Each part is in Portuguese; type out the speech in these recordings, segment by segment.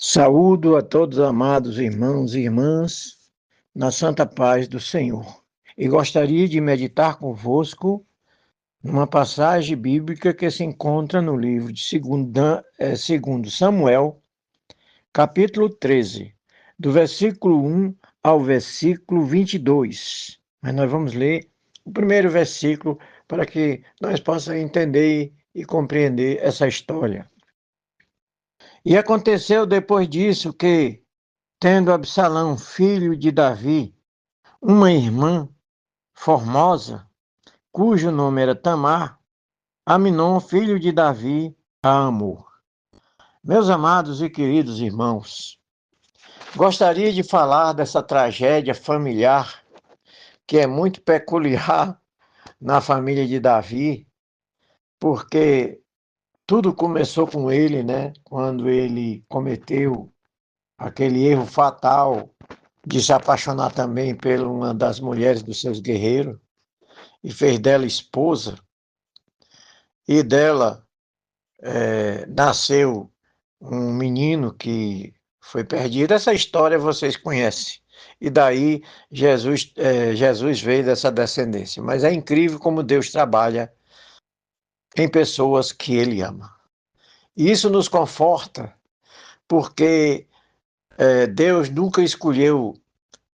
Saúdo a todos amados irmãos e irmãs na santa paz do Senhor. E gostaria de meditar convosco numa passagem bíblica que se encontra no livro de 2 Samuel, capítulo 13, do versículo 1 ao versículo 22. Mas nós vamos ler o primeiro versículo para que nós possamos entender e compreender essa história. E aconteceu depois disso que, tendo Absalão, filho de Davi, uma irmã formosa, cujo nome era Tamar, Aminon, filho de Davi, a amou. Meus amados e queridos irmãos, gostaria de falar dessa tragédia familiar que é muito peculiar na família de Davi, porque tudo começou com ele, né? Quando ele cometeu aquele erro fatal de se apaixonar também por uma das mulheres dos seus guerreiros e fez dela esposa, e dela nasceu um menino que foi perdido. Essa história vocês conhecem. E daí Jesus veio dessa descendência. Mas é incrível como Deus trabalha em pessoas que Ele ama. E isso nos conforta, porque Deus nunca escolheu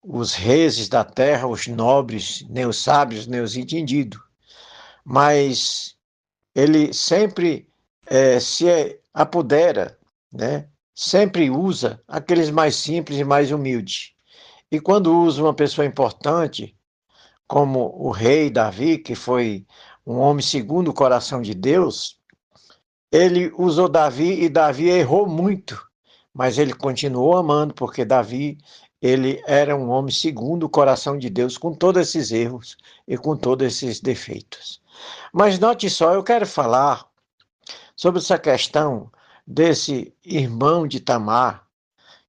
os reis da terra, os nobres, nem os sábios, nem os entendidos, mas ele sempre se apodera, né? Sempre usa aqueles mais simples e mais humildes. E quando usa uma pessoa importante, como o rei Davi, que foi um homem segundo o coração de Deus, ele usou Davi e Davi errou muito, mas ele continuou amando, porque Davi, ele era um homem segundo o coração de Deus, com todos esses erros e com todos esses defeitos. Mas note só, eu quero falar sobre essa questão desse irmão de Tamar,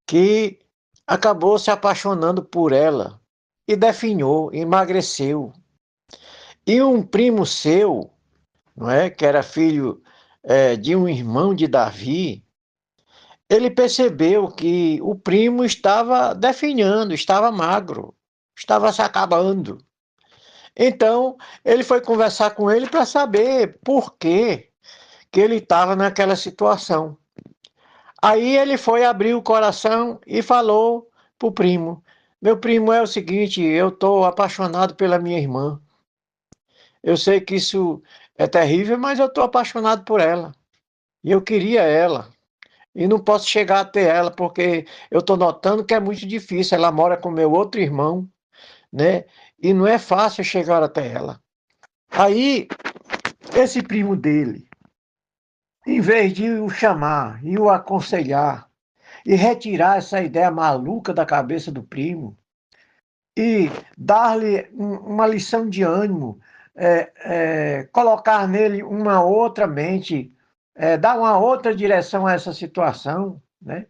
que acabou se apaixonando por ela e definhou, emagreceu. E um primo seu, não é, que era filho de um irmão de Davi, ele percebeu que o primo estava definhando, estava magro, estava se acabando. Então, ele foi conversar com ele para saber por que ele estava naquela situação. Aí ele foi abrir o coração e falou pro primo: Meu primo, é o seguinte, eu estou apaixonado pela minha irmã. Eu sei que isso é terrível, mas eu estou apaixonado por ela. E eu queria ela. E não posso chegar até ela, porque eu estou notando que é muito difícil. Ela mora com meu outro irmão, né? E não é fácil chegar até ela. Aí, esse primo dele, em vez de o chamar e o aconselhar, e retirar essa ideia maluca da cabeça do primo e dar-lhe uma lição de ânimo, colocar nele uma outra mente, dar uma outra direção a essa situação, né?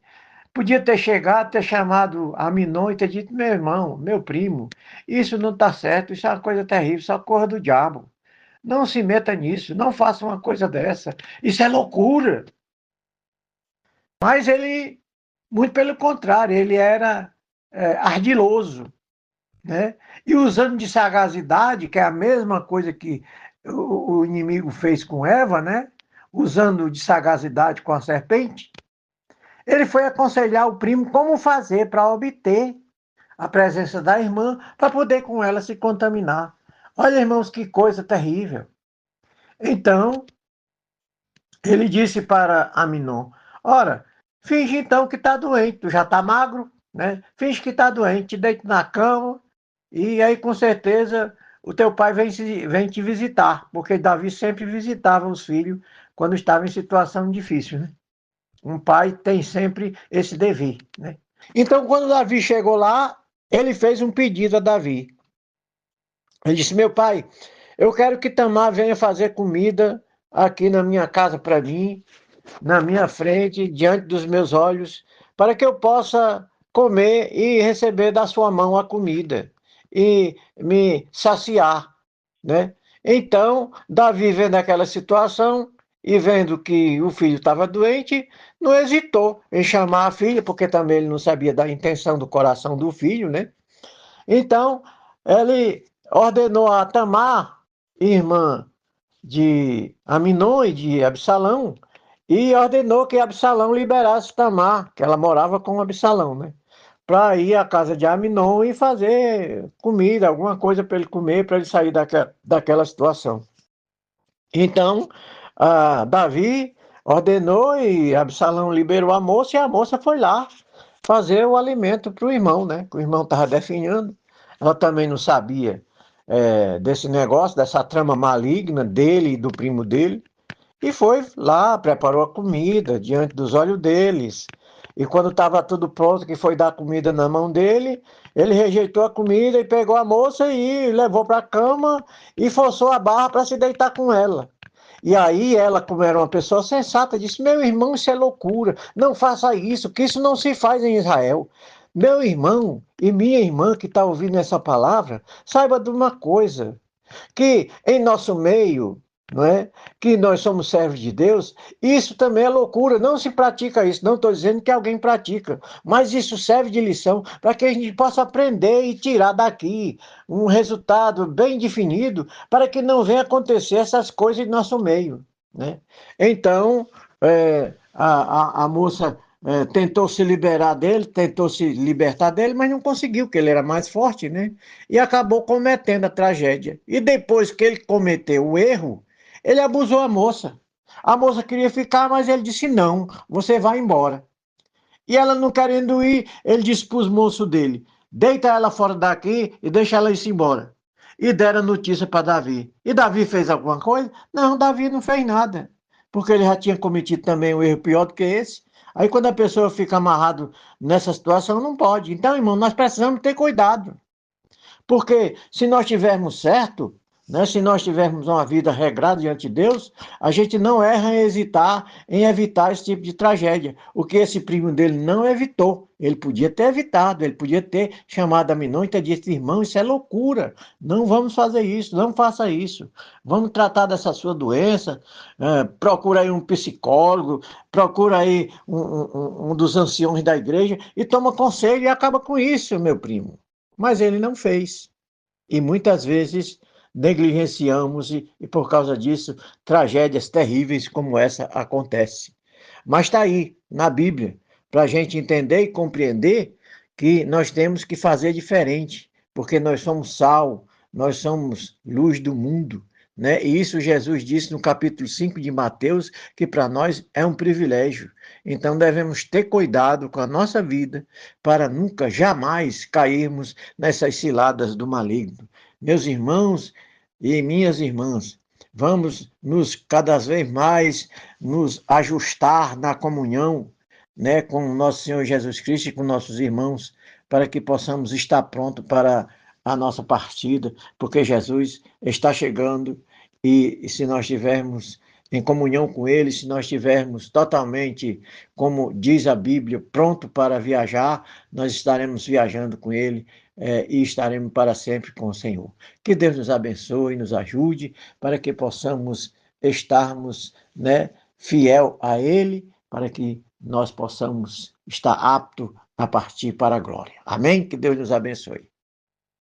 Podia ter chegado, ter chamado a Minon e ter dito: meu irmão, meu primo, isso não está certo, isso é uma coisa terrível, isso é uma coisa do diabo. Não se meta nisso, não faça uma coisa dessa, isso é loucura. Mas ele, muito pelo contrário, ele era ardiloso, né? E usando de sagacidade, que é a mesma coisa que o inimigo fez com Eva, né? Usando de sagacidade com a serpente, ele foi aconselhar o primo como fazer para obter a presença da irmã, para poder com ela se contaminar. Olha, irmãos, que coisa terrível. Então, ele disse para Aminon: Ora, finge então que está doente, tu já está magro, né? Finge que está doente, te deita na cama, e aí com certeza o teu pai vem te visitar, porque Davi sempre visitava os filhos quando estava em situação difícil, né? Um pai tem sempre esse dever, né? Então, quando Davi chegou lá, ele fez um pedido a Davi. Ele disse: Meu pai, eu quero que Tamar venha fazer comida aqui na minha casa para mim, na minha frente, diante dos meus olhos, para que eu possa comer e receber da sua mão a comida e me saciar, né? Então, Davi vendo aquela situação e vendo que o filho estava doente, não hesitou em chamar a filha, porque também ele não sabia da intenção do coração do filho, né? Então, ele ordenou a Tamar, irmã de Aminon e de Absalão, e ordenou que Absalão liberasse Tamar, que ela morava com Absalão, né? Para ir à casa de Aminon e fazer comida, alguma coisa para ele comer, para ele sair daquela situação. Então, Davi ordenou e Absalão liberou a moça e a moça foi lá fazer o alimento para o irmão, né? Que o irmão estava definhando. Ela também não sabia desse negócio, dessa trama maligna dele e do primo dele. E foi lá, preparou a comida diante dos olhos deles. E quando estava tudo pronto, que foi dar comida na mão dele, ele rejeitou a comida e pegou a moça e levou para a cama e forçou a barra para se deitar com ela. E aí ela, como era uma pessoa sensata, disse: Meu irmão, isso é loucura, não faça isso, que isso não se faz em Israel. Meu irmão e minha irmã que está ouvindo essa palavra, saiba de uma coisa, que em nosso meio, não é? Que nós somos servos de Deus, isso também é loucura, não se pratica isso, não estou dizendo que alguém pratica, mas isso serve de lição para que a gente possa aprender e tirar daqui um resultado bem definido para que não venha acontecer essas coisas em nosso meio, né? Então, a moça tentou se liberar dele, tentou se libertar dele, mas não conseguiu, porque ele era mais forte, né? E acabou cometendo a tragédia. E depois que ele cometeu o erro, ele abusou a moça. A moça queria ficar, mas ele disse: Não, você vai embora. E ela não querendo ir, ele disse para os moços dele: Deita ela fora daqui e deixa ela ir embora. E deram notícia para Davi. E Davi fez alguma coisa? Não, Davi não fez nada. Porque ele já tinha cometido também um erro pior do que esse. Aí quando a pessoa fica amarrado nessa situação, não pode. Então, irmão, nós precisamos ter cuidado. Porque se nós tivermos certo, né, se nós tivermos uma vida regrada diante de Deus, a gente não erra em evitar esse tipo de tragédia. O que esse primo dele não evitou. Ele podia ter evitado, ele podia ter chamado a Minon e ter dito: Irmão, isso é loucura, não vamos fazer isso, não faça isso. Vamos tratar dessa sua doença, procura aí um psicólogo, procura aí um dos anciões da igreja e toma conselho e acaba com isso, meu primo. Mas ele não fez. E muitas vezes negligenciamos e por causa disso, tragédias terríveis como essa acontecem. Mas está aí, na Bíblia, para a gente entender e compreender que nós temos que fazer diferente, porque nós somos sal, nós somos luz do mundo, né? E isso Jesus disse no capítulo 5 de Mateus, que para nós é um privilégio. Então devemos ter cuidado com a nossa vida para nunca, jamais cairmos nessas ciladas do maligno. Meus irmãos e minhas irmãs, vamos nos cada vez mais nos ajustar na comunhão, né, com o nosso Senhor Jesus Cristo e com nossos irmãos, para que possamos estar prontos para a nossa partida, porque Jesus está chegando e se nós estivermos em comunhão com Ele, se nós estivermos totalmente, como diz a Bíblia, pronto para viajar, nós estaremos viajando com Ele e estaremos para sempre com o Senhor. Que Deus nos abençoe, nos ajude, para que possamos estarmos, né, fiel a Ele, para que nós possamos estar apto a partir para a glória. Amém? Que Deus nos abençoe.